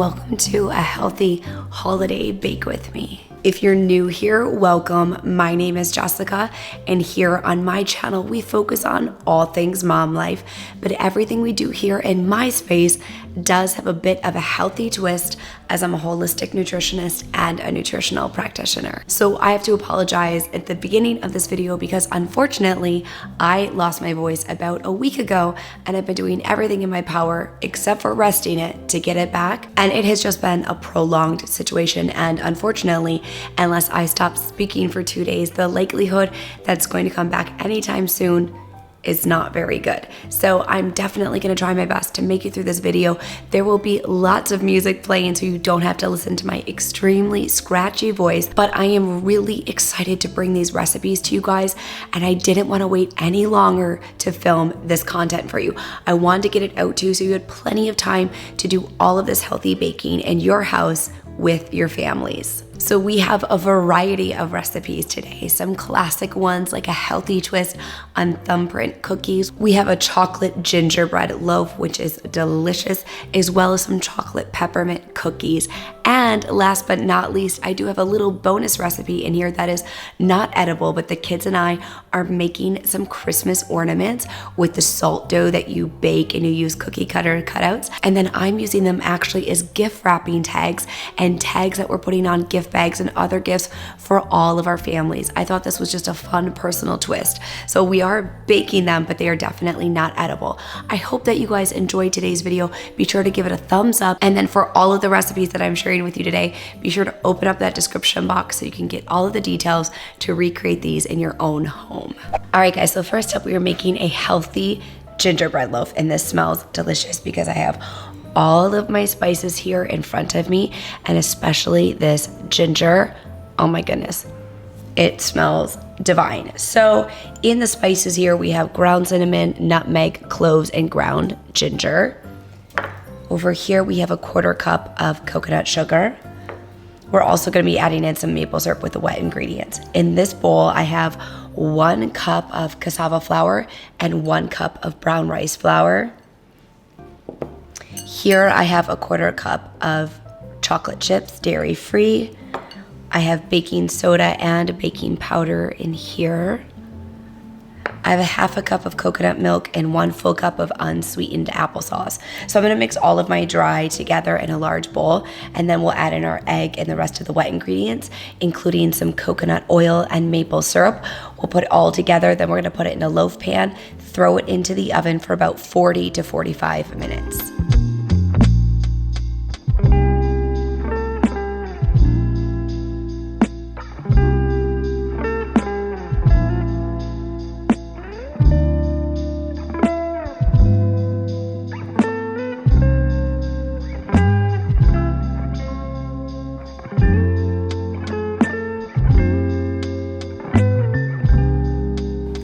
welcome to a healthy holiday bake with me. If you're new here, welcome. My name is Jessica, and here on my channel, we focus on all things mom life, but everything we do here in my space does have a bit of a healthy twist, as I'm a holistic nutritionist and a nutritional practitioner. So I have to apologize at the beginning of this video because unfortunately, I lost my voice about a week ago, and I've been doing everything in my power except for resting it to get it back. And it has just been a prolonged situation, and unfortunately, unless I stop speaking for 2 days, the likelihood that's going to come back anytime soon is not very good. So I'm definitely gonna try my best to make it through this video. There will be lots of music playing so you don't have to listen to my extremely scratchy voice, but I am really excited to bring these recipes to you guys, and I didn't wanna wait any longer to film this content for you. I wanted to get it out to you so you had plenty of time to do all of this healthy baking in your house with your families. So we have a variety of recipes today, some classic ones like a healthy twist on Thumbprint cookies. We have a chocolate gingerbread loaf, which is delicious, as well as some chocolate peppermint cookies. And last but not least, I do have a little bonus recipe in here that is not edible, but the kids and I are making some Christmas ornaments with the salt dough that you bake and you use cookie cutter cutouts. And then I'm using them actually as gift wrapping tags and tags that we're putting on gift bags and other gifts for all of our families. I thought this was just a fun personal twist. So we are baking them, but they are definitely not edible. I hope that you guys enjoyed today's video. Be sure to give it a thumbs up. And then for all of the recipes that I'm sharing with you today, be sure to open up that description box so you can get all of the details to recreate these in your own home. All right, guys, so first up, we are making a healthy gingerbread loaf, and this smells delicious because I have all of my spices here in front of me, and especially this ginger. Oh my goodness, it smells divine. So in the spices here, we have ground cinnamon, nutmeg, cloves, and ground ginger. Over here, we have a 1/4 cup of coconut sugar. We're also gonna be adding in some maple syrup with the wet ingredients. In this bowl, I have 1 cup of cassava flour and 1 cup of brown rice flour. Here I have a 1/4 cup of chocolate chips, dairy-free. I have baking soda and baking powder in here. I have a 1/2 cup of coconut milk and 1 full cup of unsweetened applesauce. So I'm gonna mix all of my dry together in a large bowl, and then we'll add in our egg and the rest of the wet ingredients, including some coconut oil and maple syrup. We'll put it all together, then we're gonna put it in a loaf pan, throw it into the oven for about 40 to 45 minutes.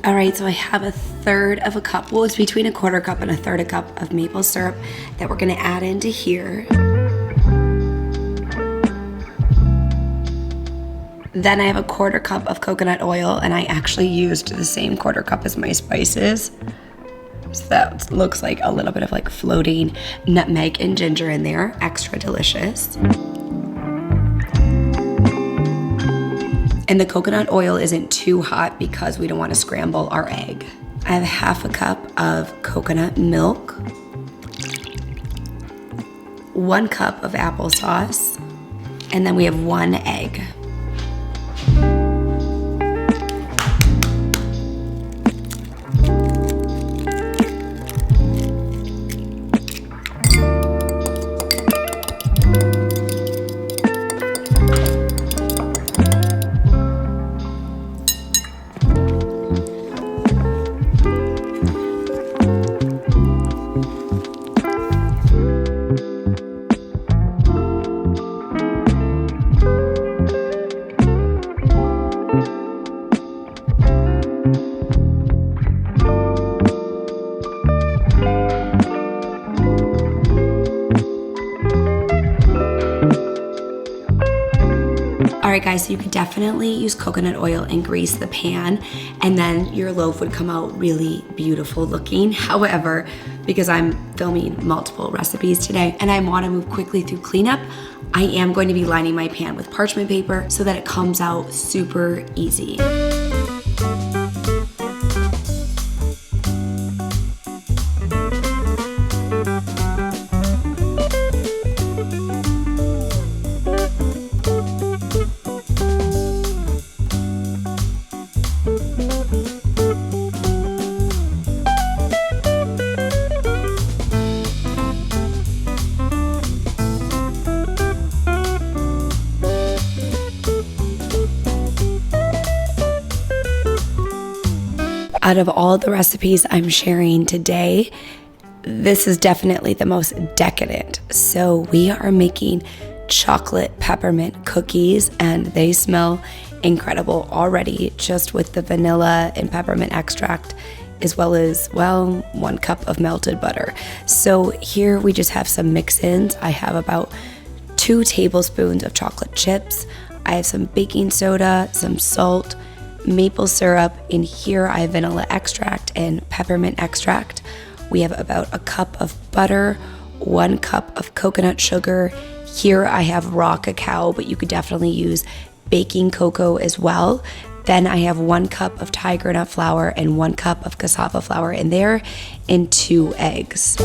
All right, so I have 1/3 cup, well, it's between a 1/4 cup and 1/3 cup of maple syrup that we're gonna add into here. Then I have a 1/4 cup of coconut oil, and I actually used the same 1/4 cup as my spices. So that looks like a little bit of like floating nutmeg and ginger in there, extra delicious. And the coconut oil isn't too hot because we don't want to scramble our egg. I have 1/2 cup of coconut milk, 1 cup of applesauce, and then we have 1 egg. right, guys, so you could definitely use coconut oil and grease the pan, and then your loaf would come out really beautiful looking. However, because I'm filming multiple recipes today and I want to move quickly through cleanup, I am going to be lining my pan with parchment paper so that it comes out super easy. Out of all the recipes I'm sharing today, this is definitely the most decadent. So we are making chocolate peppermint cookies, and they smell incredible already just with the vanilla and peppermint extract, as well as, well, 1 cup of melted butter. So here we just have some mix-ins. I have about 2 tablespoons of chocolate chips. I have some baking soda, some salt, maple syrup. In here I have vanilla extract and peppermint extract. We have about 1 cup of butter, 1 cup of coconut sugar. Here I have raw cacao, but you could definitely use baking cocoa as well. Then I have 1 cup of tiger nut flour and 1 cup of cassava flour in there, and 2 eggs.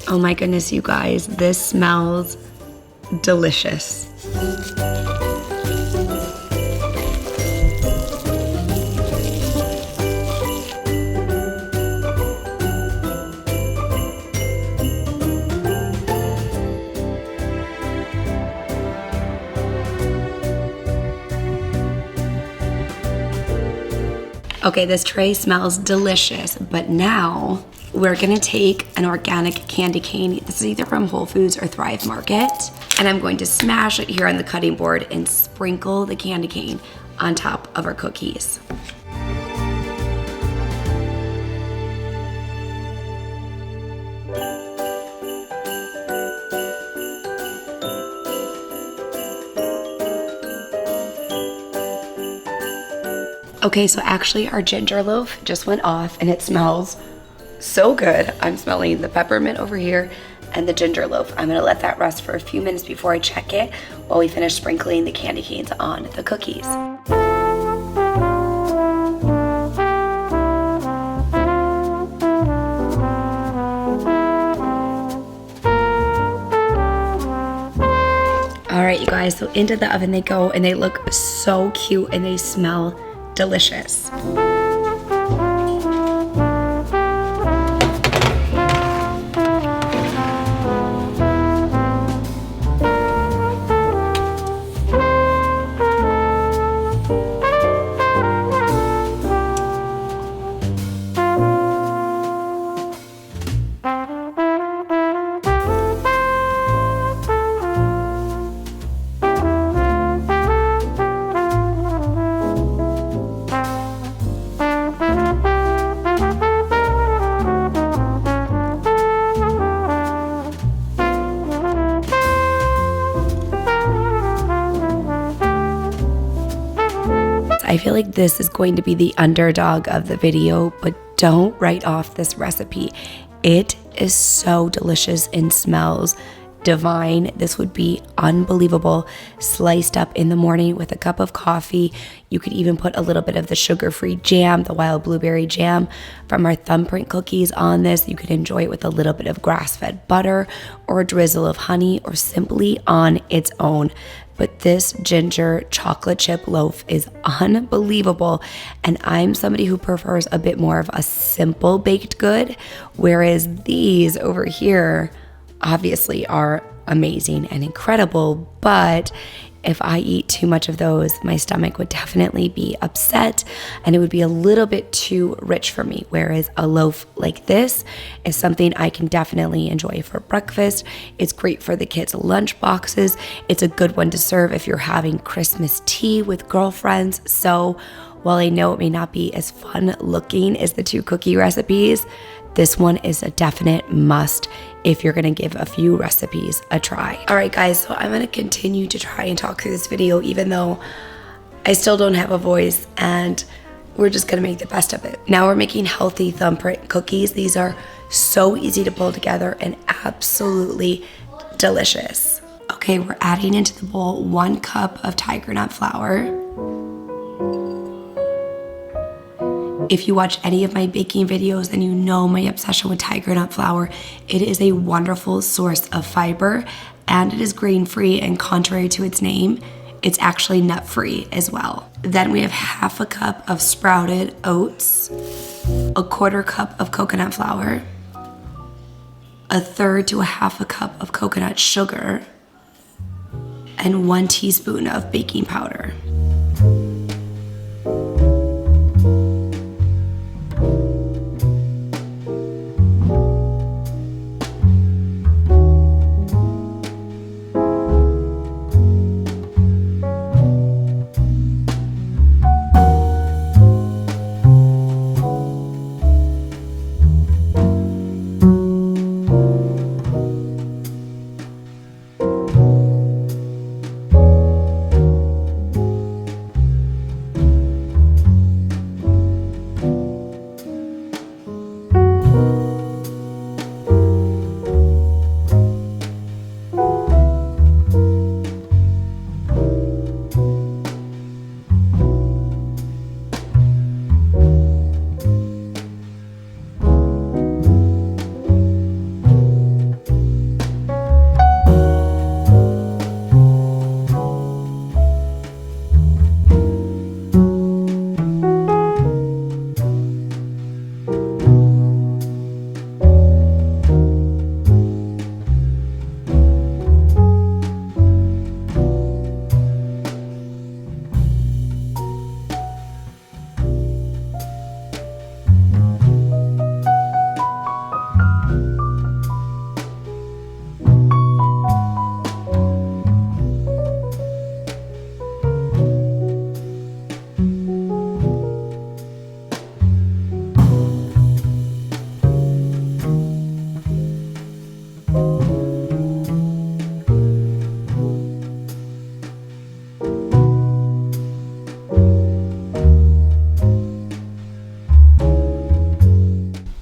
Oh my goodness, you guys, this smells delicious. Okay, this tray smells delicious, but now we're gonna take an organic candy cane. This is either from Whole Foods or Thrive Market. And I'm going to smash it here on the cutting board and sprinkle the candy cane on top of our cookies. Okay, so actually our ginger loaf just went off and it smells so good. I'm smelling the peppermint over here and the ginger loaf. I'm gonna let that rest for a few minutes before I check it while we finish sprinkling the candy canes on the cookies. All right, you guys, so into the oven they go, and they look so cute and they smell delicious. I feel like this is going to be the underdog of the video, but don't write off this recipe. It is so delicious and smells divine. This would be unbelievable, sliced up in the morning with a cup of coffee. You could even put a little bit of the sugar-free jam, the wild blueberry jam from our Thumbprint cookies on this. You could enjoy it with a little bit of grass-fed butter or a drizzle of honey, or simply on its own. But this ginger chocolate chip loaf is unbelievable, and I'm somebody who prefers a bit more of a simple baked good, whereas these over here obviously are amazing and incredible, but if I eat too much of those, my stomach would definitely be upset and it would be a little bit too rich for me. Whereas a loaf like this is something I can definitely enjoy for breakfast. It's great for the kids' lunch boxes. It's a good one to serve if you're having Christmas tea with girlfriends. So while I know it may not be as fun looking as the 2 cookie recipes, this one is a definite must if you're gonna give a few recipes a try. All right, guys, so I'm gonna continue to try and talk through this video even though I still don't have a voice, and we're just gonna make the best of it. Now we're making healthy Thumbprint cookies. These are so easy to pull together and absolutely delicious. Okay, we're adding into the bowl 1 cup of tiger nut flour. If you watch any of my baking videos, then you know my obsession with tiger nut flour. It is a wonderful source of fiber, and it is grain-free, and contrary to its name, it's actually nut-free as well. Then we have 1/2 cup of sprouted oats, 1/4 cup of coconut flour, 1/3 to 1/2 cup of coconut sugar, and 1 teaspoon of baking powder.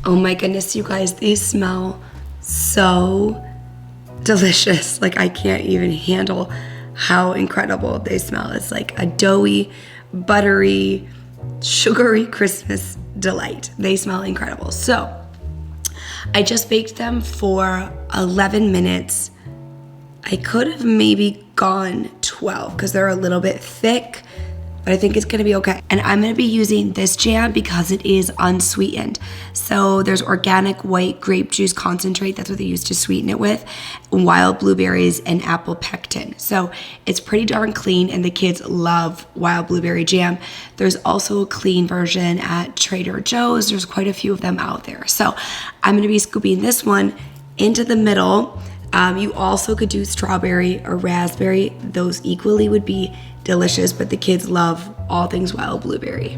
Oh my goodness, you guys, these smell so delicious. Like, I can't even handle how incredible they smell. It's like a doughy, buttery, sugary Christmas delight. They smell incredible. So I just baked them for 11 minutes. I could have maybe gone 12 because they're a little bit thick, but I think it's gonna be okay. And I'm gonna be using this jam because it is unsweetened. So there's organic white grape juice concentrate, that's what they use to sweeten it with, wild blueberries and apple pectin. So it's pretty darn clean, and the kids love wild blueberry jam. There's also a clean version at Trader Joe's. There's quite a few of them out there. So I'm gonna be scooping this one into the middle. You also could do strawberry or raspberry. Those equally would be delicious, but the kids love all things wild blueberry.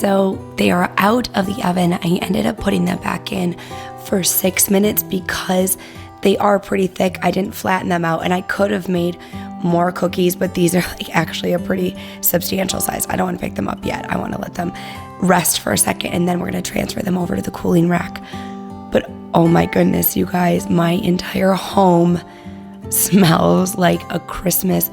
So they are out of the oven. I ended up putting them back in for 6 minutes because they are pretty thick. I didn't flatten them out, and I could have made more cookies, but these are like actually a pretty substantial size. I don't want to pick them up yet. I want to let them rest for a second, and then we're going to transfer them over to the cooling rack. But oh my goodness, you guys, my entire home smells like a Christmas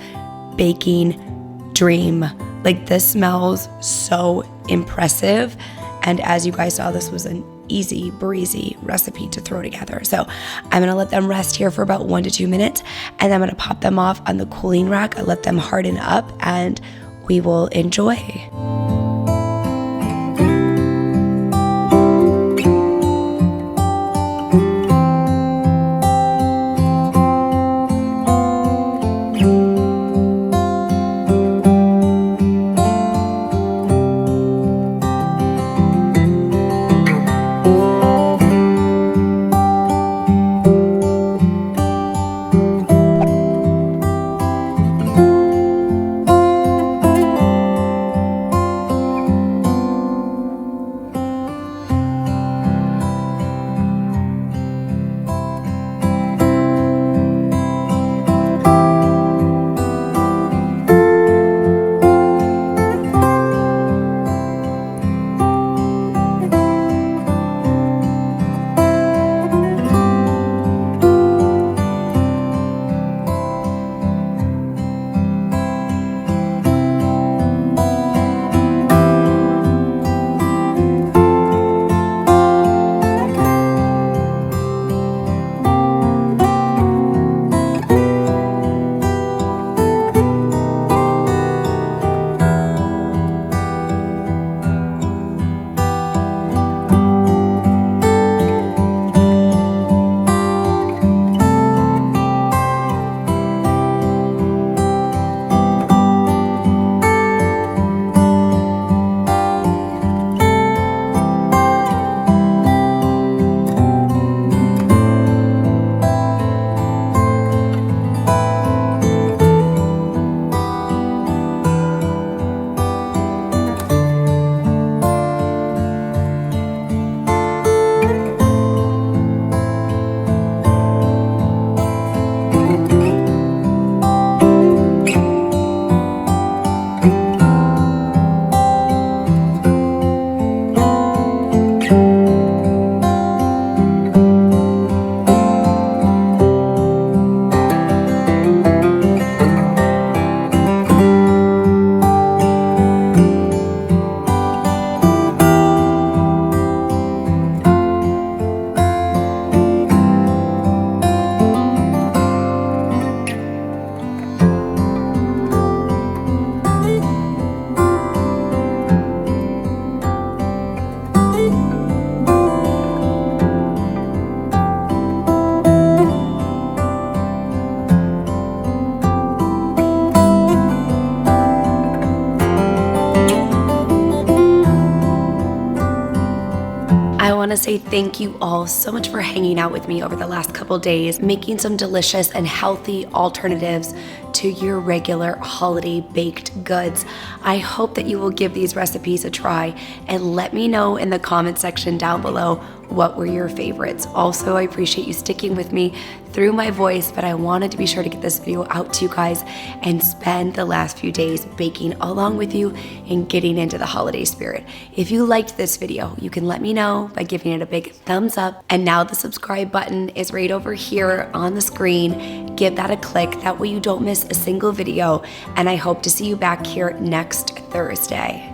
baking dream. Like, this smells so impressive. And as you guys saw, this was an easy breezy recipe to throw together. So I'm gonna let them rest here for about 1 to 2 minutes, and I'm gonna pop them off on the cooling rack. I let them harden up, and we will enjoy. To say thank you all so much for hanging out with me over the last couple days, making some delicious and healthy alternatives to your regular holiday baked goods. I hope that you will give these recipes a try and let me know in the comment section down below what were your favorites. Also, I appreciate you sticking with me through my voice, but I wanted to be sure to get this video out to you guys and spend the last few days baking along with you and getting into the holiday spirit. If you liked this video, you can let me know by giving it a big thumbs up. And now the subscribe button is right over here on the screen. Give that a click. That way you don't miss a single video. And I hope to see you back here next Thursday.